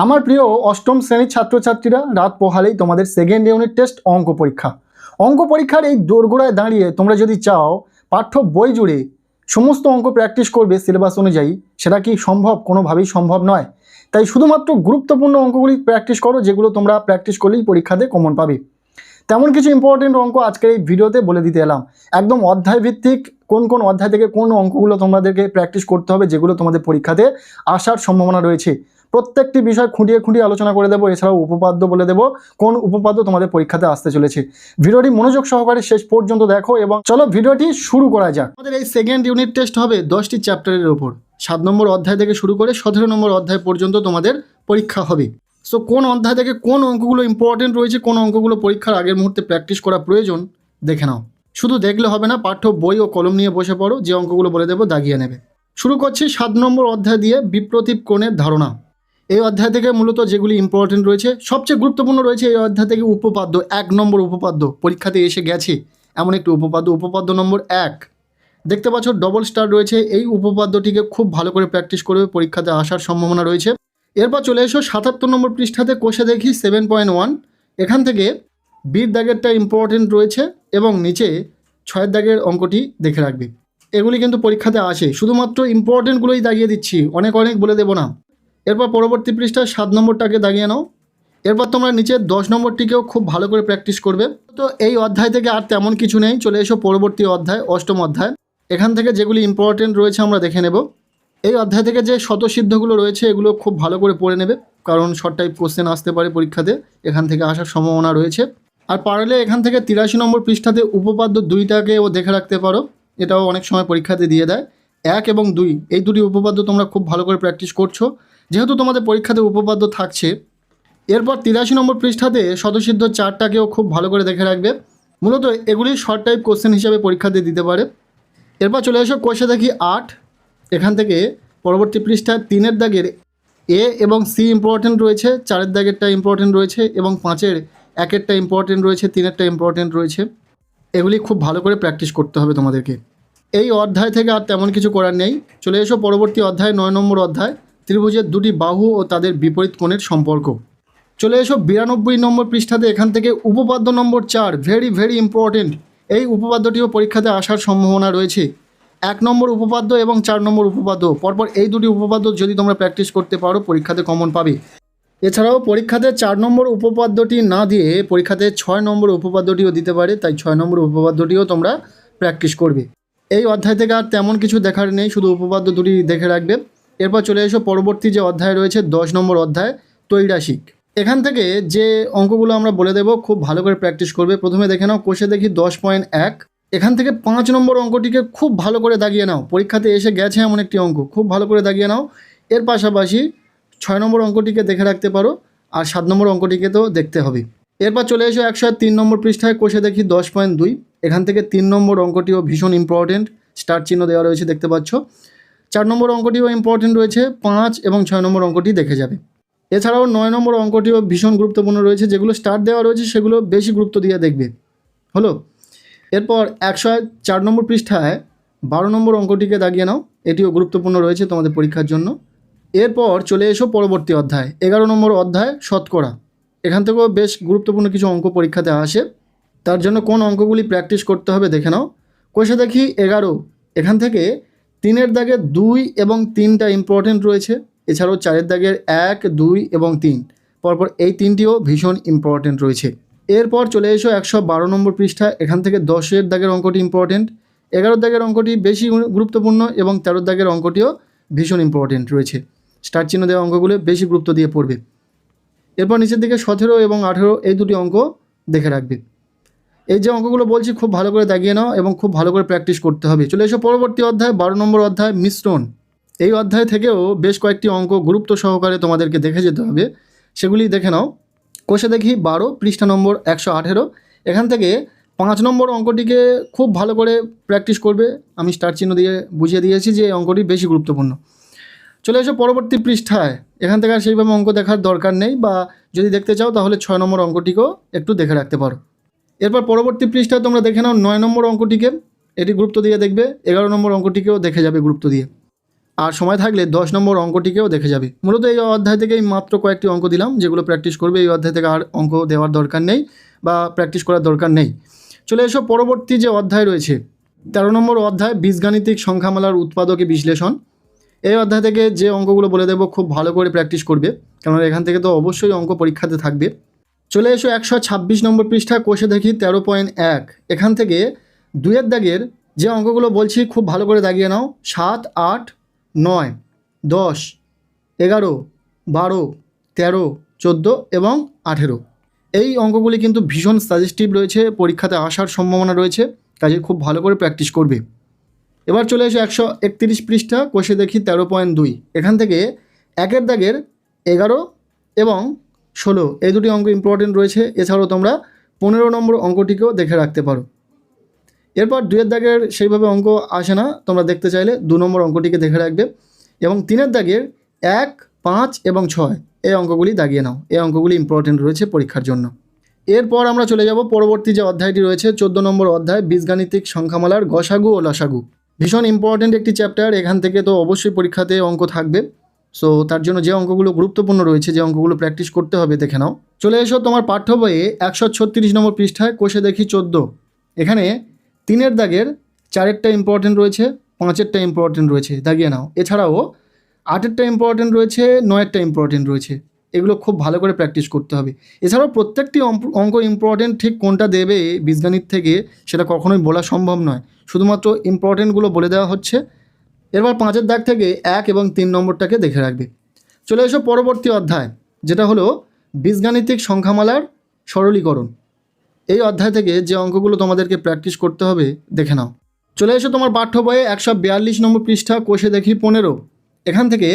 আমার প্রিয় অষ্টম শ্রেণীর ছাত্রছাত্রীরা, রাত পোহালেই তোমাদের সেকেন্ড ইউনিট টেস্ট অঙ্ক পরীক্ষা। অঙ্ক পরীক্ষার এই দোরগোড়ায় দাঁড়িয়ে তোমরা যদি চাও পাঠ্য বই জুড়ে সমস্ত অঙ্ক প্র্যাকটিস করবে সিলেবাস অনুযায়ী, সেটা কি সম্ভব? কোনোভাবেই সম্ভব নয়। তাই শুধুমাত্র গুরুত্বপূর্ণ অঙ্কগুলি প্র্যাকটিস করো, যেগুলো তোমরা প্র্যাকটিস করলেই পরীক্ষাতে কমন পাবে। তেমন কিছু ইম্পর্টেন্ট অঙ্ক আজকের এই ভিডিওতে বলে দিতে এলাম, একদম অধ্যায় ভিত্তিক। কোন কোন অধ্যায় থেকে কোন অঙ্কগুলো তোমাদেরকে প্র্যাকটিস করতে হবে, যেগুলো তোমাদের পরীক্ষাতে আসার সম্ভাবনা রয়েছে, প্রত্যেকটি বিষয় খুঁটিয়ে খুঁটিয়ে আলোচনা করে দেবো। এছাড়াও উপপাদ্য বলে দেবো, কোন উপপাদ্য তোমাদের পরীক্ষাতে আসতে চলেছে। ভিডিওটি মনোযোগ সহকারে শেষ পর্যন্ত দেখো এবং চলো ভিডিওটি শুরু করা যাক। আমাদের এই সেকেন্ড ইউনিট টেস্ট হবে 10টি চ্যাপ্টারের ওপর। 7 নম্বর অধ্যায় থেকে শুরু করে 17 নম্বর অধ্যায় পর্যন্ত তোমাদের পরীক্ষা হবে। সো কোন অধ্যায় থেকে কোন অঙ্কগুলো ইম্পর্টেন্ট রয়েছে, কোন অঙ্কগুলো পরীক্ষার আগের মুহূর্তে প্র্যাকটিস করা প্রয়োজন, দেখে নাও। শুধু দেখলে হবে না, পাঠ্য বই ও কলম নিয়ে বসে পড়ো, যে অঙ্কগুলো বলে দেবো দাগিয়ে নেবে। শুরু করছি 7 নম্বর অধ্যায় দিয়ে, বিপ্রতীপ কোণের ধারণা। এই অধ্যায় থেকে মূলত যেগুলি ইম্পর্টেন্ট রয়েছে, সবচেয়ে গুরুত্বপূর্ণ রয়েছে এই অধ্যায় থেকে উপপাদ্য। 1 নম্বর উপপাদ্য পরীক্ষাতে এসে গেছে এমন একটি উপপাদ্য নম্বর 1। দেখতে পাচ্ছ ডবল স্টার রয়েছে। এই উপপাদ্যটিকে খুব ভালো করে প্র্যাকটিস করবে, পরীক্ষাতে আসার সম্ভাবনা রয়েছে। এরপর চলে এসো 77 নম্বর পৃষ্ঠাতে, কোষে দেখি 7.1। এখান থেকে বির দাগেরটা ইম্পর্টেন্ট রয়েছে এবং নিচে 6 দাগের অঙ্কটি দেখে রাখবে। এগুলি কিন্তু পরীক্ষাতে আসে, শুধুমাত্র ইম্পর্টেন্টগুলোই দাগিয়ে দিচ্ছি, অনেক বলে দেবো না। এরপর পরবর্তী পৃষ্ঠায় 7 নম্বরটাকে দাগিয়ে নাও। এরপর তোমরা নিচে 10 নম্বরটিকেও খুব ভালো করে প্র্যাকটিস করবে। তো এই অধ্যায় থেকে আর তেমন কিছু নেই, চলে এসো পরবর্তী অধ্যায়, 8ম অধ্যায়। এখান থেকে যেগুলি ইম্পর্টেন্ট রয়েছে আমরা দেখে নেব। এই অধ্যায় থেকে যে স্বতঃসিদ্ধগুলো রয়েছে এগুলো খুব ভালো করে পড়ে নেবে, কারণ শর্ট টাইপ কোশ্চেন আসতে পারে পরীক্ষাতে, এখান থেকে আসার সম্ভাবনা রয়েছে। আর পারলে এখান থেকে 83 নম্বর পৃষ্ঠাতে উপপাদ্য 2টাকেও দেখে রাখতে পারো, এটাও অনেক সময় পরীক্ষাতে দিয়ে দেয়। 1 এবং 2 এই দুটি উপপাদ্য তোমরা খুব ভালো করে প্র্যাকটিস করছো, যেহেতু তোমাদের পরীক্ষাতে উপপাদ্য থাকছে। এরপর 83 নম্বর পৃষ্ঠাতে স্বতঃসিদ্ধ 4টাকেও খুব ভালো করে দেখে রাখবে, মূলত এগুলি শর্ট টাইপ কোশ্চেন হিসাবে পরীক্ষাতে দিতে পারে। এরপর চলে এসো কোষে দেখি 8। এখান থেকে পরবর্তী পৃষ্ঠায় 3-এর দাগের এ এবং সি ইম্পর্টেন্ট রয়েছে, 4-এর দাগেরটা ইম্পর্টেন্ট রয়েছে এবং 5-এর 1-এরটা ইম্পর্টেন্ট রয়েছে, 3-এরটা ইম্পর্টেন্ট রয়েছে। এগুলি খুব ভালো করে প্র্যাকটিস করতে হবে তোমাদেরকে। এই অধ্যায় থেকে আর তেমন কিছু করার নেই। চলে এসো পরবর্তী অধ্যায়, 9 নম্বর অধ্যায়, ত্রিভুজের দুটি বাহু ও তাদের বিপরীত কোণের সম্পর্ক। চলে এসো 92 নম্বর পৃষ্ঠাতে, এখান থেকে উপপাদ্য নম্বর 4, ভেরি ইম্পর্টেন্ট। এই উপপাদ্যটিও পরীক্ষাতে আসার সম্ভাবনা রয়েছে। 1 নম্বর উপপাদ্য এবং 4 নম্বর উপপাদ্য, পরপর এই দুটি উপপাদ্য যদি তোমরা প্র্যাকটিস করতে পারো পরীক্ষাতে কমন পাবে। এছাড়াও পরীক্ষাতে 4 নম্বর উপপাদ্যটি না দিয়ে পরীক্ষাতে 6 নম্বর উপপাদ্যটিও দিতে পারে, তাই 6 নম্বর উপপাদ্যটিও তোমরা প্র্যাকটিস করবে। এই অধ্যায় থেকে আর তেমন কিছু দেখার নেই, শুধু উপপাদ্য দুটি দেখে রাখবে। এরপর চলে এসো পরবর্তী যে অধ্যায় রয়েছে, 10 নম্বর অধ্যায়, ত্রৈরাশিক। এখান থেকে যে অঙ্কগুলো আমরা বলে দেবো খুব ভালো করে প্র্যাকটিস করবে। প্রথমে দেখে নাও কোষে দেখি 10.1। এখান থেকে 5 নম্বর অঙ্কটিকে খুব ভালো করে দাগিয়ে নাও, পরীক্ষাতে এসে গেছে এমন একটি অঙ্ক, খুব ভালো করে দাগিয়ে নাও। এর পাশাপাশি 6 নম্বর অঙ্কটিকে দেখে রাখতে পারো, আর 7 নম্বর অঙ্কটিকে তো দেখতে হবে। এরপর চলে এসো 103 নম্বর পৃষ্ঠায়, কোষে দেখি 10.2। এখান থেকে 3 নম্বর অঙ্কটিও ভীষণ ইম্পর্টেন্ট, স্টার চিহ্ন দেওয়া রয়েছে দেখতে পাচ্ছ। 4 নম্বর অঙ্কটিও ইম্পর্টেন্ট রয়েছে, 5 এবং 6 নম্বর অঙ্কটি দেখে যাবে। এছাড়াও 9 নম্বর অঙ্কটিও ভীষণ গুরুত্বপূর্ণ রয়েছে, যেগুলো স্টার দেওয়া রয়েছে সেগুলো বেশি গুরুত্ব দিয়ে দেখবে। হলো, এরপর 104 নম্বর পৃষ্ঠায় 12 নম্বর অঙ্কটিকে দাগিয়ে নাও, এটিও গুরুত্বপূর্ণ রয়েছে তোমাদের পরীক্ষার জন্য। এরপর চলে এসো পরবর্তী অধ্যায়, 11 নম্বর অধ্যায়, শতকরা। এখান থেকেও বেশ গুরুত্বপূর্ণ কিছু অঙ্ক পরীক্ষাতে আসে, তার জন্য কোন অঙ্কগুলি প্র্যাকটিস করতে হবে দেখে নাও। কোষে দেখি 11। এখান থেকে 3-এর দাগের 2 এবং 3টা ইম্পর্টেন্ট রয়েছে, এছাড়াও 4-এর দাগের 1, 2 এবং 3, পরপর এই 3টিও ভীষণ ইম্পর্টেন্ট রয়েছে। এরপর চলে এসো 112 নম্বর পৃষ্ঠা। এখান থেকে 10-এর দাগের অঙ্কটি ইম্পর্টেন্ট, 11-এর দাগের অঙ্কটি বেশি গুরুত্বপূর্ণ এবং 13-এর দাগের অঙ্কটিও ভীষণ ইম্পর্টেন্ট রয়েছে। স্টার চিহ্ন দেওয়া অঙ্কগুলো বেশি গুরুত্ব দিয়ে পড়বে। এরপর নিচের দিকে 17 এবং 18 এই দুটি অঙ্ক দেখে রাখবে। এই যে অঙ্কগুলো বলছি খুব ভালো করে দাগিয়ে নাও এবং খুব ভালো করে প্র্যাকটিস করতে হবে। চলে এসো পরবর্তী অধ্যায়, 12 নম্বর অধ্যায়, মিশ্রণ। এই অধ্যায় থেকেও বেশ কয়েকটি অঙ্ক গুরুত্ব সহকারে তোমাদেরকে দেখে যেতে হবে, সেগুলি দেখে নাও। কোষে দেখি 12, পৃষ্ঠা নম্বর 118। এখান থেকে 5 নম্বর অঙ্কটিকে খুব ভালো করে প্র্যাকটিস করবে, আমি স্টার চিহ্ন দিয়ে বুঝিয়ে দিয়েছি যে এই অঙ্কটি বেশি গুরুত্বপূর্ণ। চলে এসো পরবর্তী পৃষ্ঠায়, এখান থেকে আর সেইভাবে অঙ্ক দেখার দরকার নেই, বা যদি দেখতে চাও তাহলে 6 নম্বর অঙ্কটিকেও একটু দেখে রাখতে পারো। এরপর পরবর্তী পৃষ্ঠায় তোমরা দেখে নাও 9 নম্বর অঙ্কটিকে, এটি গুরুত্ব দিয়ে দেখবে। 11 নম্বর অঙ্কটিকেও দেখে যাবে গুরুত্ব দিয়ে। আর সময় থাকলে 10 নম্বর অঙ্কটিকেও দেখে যাবে। মূলত এই অধ্যায় থেকেই মাত্র কয়েকটি অঙ্ক দিলাম, যেগুলো প্র্যাকটিস করবে। এই অধ্যায় থেকে আর অঙ্ক দেওয়ার দরকার নেই বা প্র্যাকটিস করার দরকার নেই। চলে এসো পরবর্তী যে অধ্যায় রয়েছে, 13 নম্বর অধ্যায় বীজগাণিতিক সংখ্যামালার উৎপাদকে বিশ্লেষণ। এই অধ্যায় থেকে যে অঙ্কগুলো বলে দেবো খুব ভালো করে প্র্যাকটিস করবে, কারণ এখান থেকে তো অবশ্যই অঙ্ক পরীক্ষাতে থাকবে। চলে এসো 126 নম্বর পৃষ্ঠা, কোষে দেখি 13.1। এখান থেকে 2-এর দাগের যে অঙ্কগুলো বলছি খুব ভালো করে দাগিয়ে নাও। 7, 8, 9, 10, 11, 12, 13, 14 এবং 18। এই অঙ্কগুলি কিন্তু ভীষণ সাজেস্টিভ রয়েছে, পরীক্ষাতে আসার সম্ভাবনা রয়েছে, কাজে খুব ভালো করে প্র্যাকটিস করবে। এবার চলে এসো 131 পৃষ্ঠা, কোষে দেখি 13.2। এখান থেকে 1-এর দাগের 11 এবং 16 এই দুটি অঙ্ক ইম্পর্টেন্ট রয়েছে। এছাড়াও তোমরা 15 নম্বর অঙ্কটিকেও দেখে রাখতে পারো। এরপর 2-এর দাগের সেইভাবে অঙ্ক আসে না, তোমরা দেখতে চাইলে 2 নম্বর অঙ্কটিকে দেখে রাখবে। এবং 3-এর দাগের 1, 5 এবং 6 এই অঙ্কগুলি দাগিয়ে নাও। এই অঙ্কগুলি ইম্পর্টেন্ট রয়েছে পরীক্ষার জন্য। এরপর আমরা চলে যাব পরবর্তী যে অধ্যায়টি রয়েছে, 14 নম্বর অধ্যায় বীজগাণিতিক সংখ্যামালার গসাগু ও লসাগু। ভীষণ ইম্পর্টেন্ট একটি চ্যাপ্টার, এখান থেকে তো অবশ্যই পরীক্ষাতে অঙ্ক থাকবে। সো তার জন্য যে অঙ্কগুলো গুরুত্বপূর্ণ রয়েছে, যে অঙ্কগুলো প্র্যাকটিস করতে হবে, দেখে নাও। চলে এসো তোমার পাঠ্য বইয়ে 136 নম্বর পৃষ্ঠায়, কোষে দেখি 14। এখানে 3-এর দাগের 4-এরটা ইম্পর্টেন্ট রয়েছে, 5-এরটা ইম্পর্টেন্ট রয়েছে, দাগিয়ে নাও। এছাড়াও 8-এরটা ইম্পর্টেন্ট রয়েছে, 9-এরটা ইম্পর্টেন্ট রয়েছে। এগুলো খুব ভালো করে প্র্যাকটিস করতে হবে। এছাড়াও প্রত্যেকটি অঙ্ক ইম্পর্টেন্ট, ঠিক কোনটা দেবে বীজগণিত থেকে সেটা কখনোই বলা সম্ভব নয়, শুধুমাত্র ইম্পর্টেন্টগুলো বলে দেওয়া হচ্ছে। এরপর 5-এর দাগ থেকে 1 এবং 3 নম্বরটাকে দেখে রাখবে। চলে এসো পরবর্তী অধ্যায়, যেটা হলো বীজগাণিতিক সংখ্যামালার সরলীকরণ। এই অধ্যায় থেকে যে অঙ্কগুলো তোমাদেরকে প্র্যাকটিস করতে হবে, দেখে নাও। চলে এসো তোমার পাঠ্য বইয়ে 142 নম্বর পৃষ্ঠা, কোষে দেখি 15। এখান থেকে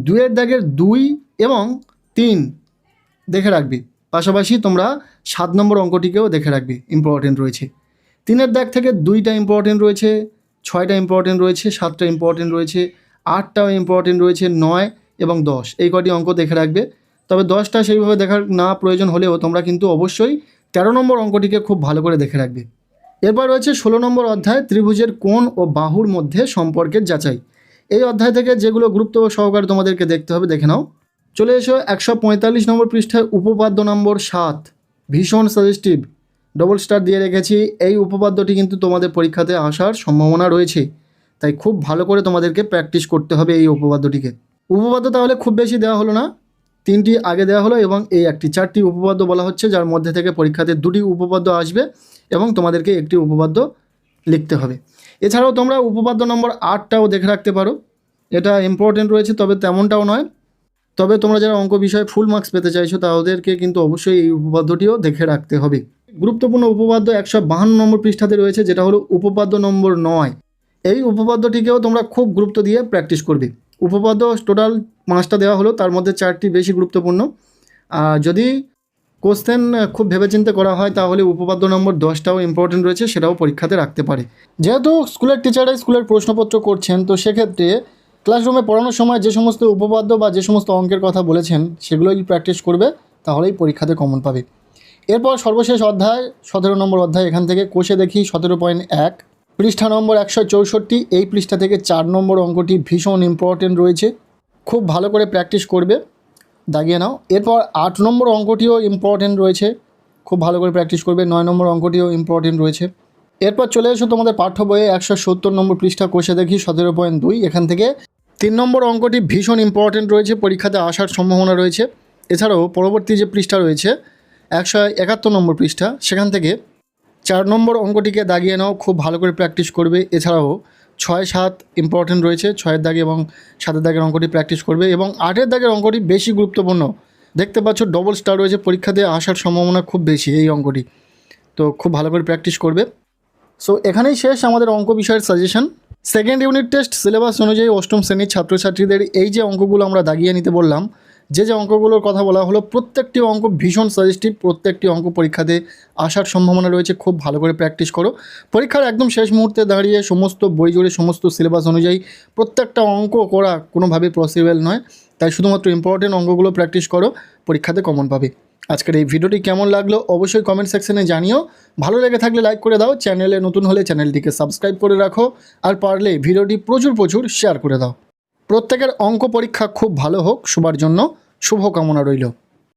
2-এর দাগের 2 এবং 3 দেখে রাখবে। পাশাপাশি তোমরা 7 নম্বর অঙ্কটিকেও দেখে রাখবে, ইম্পর্টেন্ট রয়েছে। 3-এর দাগ থেকে 2টা ইম্পর্টেন্ট রয়েছে, 6টা ইম্পর্টেন্ট রয়েছে, 7টা ইম্পর্টেন্ট রয়েছে, 8টাও ইম্পর্টেন্ট রয়েছে, 9 এবং 10 এই কটি অঙ্ক দেখে রাখবে। তবে 10টা সেইভাবে দেখার না প্রয়োজন হলেও তোমরা কিন্তু অবশ্যই 13 নম্বর অঙ্কটিকে খুব ভালো করে দেখে রাখবে। এরপর রয়েছে 16 নম্বর অধ্যায় ত্রিভুজের কোণ ও বাহুর মধ্যে সম্পর্কের যাচাই। এই অধ্যায় থেকে যেগুলো গুরুত্ব সহকারে তোমাদেরকে দেখতে হবে, দেখে নাও। চলে এসো 145 নম্বর পৃষ্ঠায় উপপাদ্য নম্বর 7, ভীষণ সাজেস্টিভ, ডবল স্টার দিয়ে রেখেছি। এই উপপাদ্যটি কিন্তু তোমাদের পরীক্ষাতে আসার সম্ভাবনা রয়েছে, তাই খুব ভালো করে তোমাদেরকে প্র্যাকটিস করতে হবে এই উপপাদ্যটিকে। উপপাদ্য তাহলে খুব বেশি দেওয়া হলো না, 3টি আগে দেওয়া হলো এবং এই একটি 4টি উপপাদ্য বলা হচ্ছে, যার মধ্যে থেকে পরীক্ষাতে 2টি উপপাদ্য আসবে এবং তোমাদেরকে একটি উপপাদ্য লিখতে হবে। এছাড়াও তোমরা উপপাদ্য নম্বর 8টাও দেখে রাখতে পারো, এটা ইম্পর্টেন্ট রয়েছে, তবে তেমনটাও নয়। তবে তোমরা যারা অঙ্ক বিষয়ে ফুল মার্কস পেতে চাইছো তাদেরকে কিন্তু অবশ্যই এই উপপাদ্যটিও দেখে রাখতে হবে। গুরুত্বপূর্ণ উপপাদ্য 152 নম্বর পৃষ্ঠাতে রয়েছে, যেটা হলো উপপাদ্য নম্বর 9। এই উপপাদ্যটিকেও তোমরা খুব গুরুত্ব দিয়ে প্র্যাকটিস করবে। উপপাদ্য টোটাল 5টা দেওয়া হলো, তার মধ্যে 4টি বেশি গুরুত্বপূর্ণ। যদি কোশ্চেন খুব ভেবেচিন্তে করা হয় তাহলে উপপাদ্য নম্বর 10টাও ইম্পর্টেন্ট রয়েছে, সেটাও পরীক্ষাতে রাখতে পারে। যেহেতু স্কুলের টিচাররাই স্কুলের প্রশ্নপত্র করছেন, তো সেক্ষেত্রে ক্লাসরুমে পড়ানোর সময় যে সমস্ত উপপাদ্য বা যে সমস্ত অঙ্কের কথা বলেছেন সেগুলোই প্র্যাকটিস করবে, তাহলেই পরীক্ষাতে কমন পাবে। এরপর সর্বশেষ অধ্যায় 17 নম্বর অধ্যায়, এখান থেকে কোষে দেখি 17.1 পৃষ্ঠা নম্বর 164। এই পৃষ্ঠা থেকে 4 নম্বর অঙ্কটি ভীষণ ইম্পর্টেন্ট রয়েছে, খুব ভালো করে প্র্যাকটিস করবে, দাগিয়ে নাও। এরপর 8 নম্বর অঙ্কটিও ইম্পর্টেন্ট রয়েছে, খুব ভালো করে প্র্যাকটিস করবে। 9 নম্বর অঙ্কটিও ইম্পর্টেন্ট রয়েছে। এরপর চলে এসো তোমাদের পাঠ্য বইয়ে 170 নম্বর পৃষ্ঠা, কোষে দেখি 17.2। এখান থেকে 3 নম্বর অঙ্কটি ভীষণ ইম্পর্টেন্ট রয়েছে, পরীক্ষাতে আসার সম্ভাবনা রয়েছে। এছাড়াও পরবর্তী যে পৃষ্ঠা রয়েছে 171 নম্বর পৃষ্ঠা, সেখান থেকে 4 নম্বর অঙ্কটিকে দাগিয়ে নাও, খুব ভালো করে প্র্যাকটিস করবে। এছাড়াও 6, 7 ইম্পর্টেন্ট রয়েছে, 6-এর দাগে এবং 7-এর দাগের অঙ্কটি প্র্যাকটিস করবে। এবং 8-এর দাগের অঙ্কটি বেশি গুরুত্বপূর্ণ, দেখতে পাচ্ছ ডবল স্টার রয়েছে, পরীক্ষাতে আসার সম্ভাবনা খুব বেশি এই অঙ্কটি, তো খুব ভালো করে প্র্যাকটিস করবে। সো এখানেই শেষ আমাদের অঙ্ক বিষয়ের suggestion. Second unit test syllabus অনুযায়ী 8ম শ্রেণীর ছাত্রছাত্রীদের এই যে অঙ্কগুলো আমরা দাগিয়ে নিতে বললাম, যে অঙ্কগুলোর কথা বলা হলো, প্রত্যেকটি অঙ্ক ভীষণ সাজেস্টিভ, প্রত্যেকটি অঙ্ক পরীক্ষাতে আসার সম্ভাবনা রয়েছে। খুব ভালো করে প্র্যাকটিস করো। পরীক্ষার একদম শেষ মুহূর্তে দাঁড়িয়ে সমস্ত বই জুড়ে সমস্ত সিলেবাস অনুযায়ী প্রত্যেকটা অঙ্ক করা কোনোভাবেই পসিবল নয়, তাই শুধুমাত্র ইম্পর্টেন্ট অঙ্কগুলো প্র্যাকটিস করো, পরীক্ষাতে কমন পাবে। আজকের এই ভিডিওটি কেমন লাগলো অবশ্যই কমেন্ট সেকশনে জানিও। ভালো লেগে থাকলে লাইক করে দাও, চ্যানেলে নতুন হলে চ্যানেলটিকে সাবস্ক্রাইব করে রাখো, আর পারলে ভিডিওটি প্রচুর শেয়ার করে দাও। প্রত্যেকের অঙ্ক পরীক্ষা খুব ভালো হোক, সবার জন্য শুভকামনা রইল।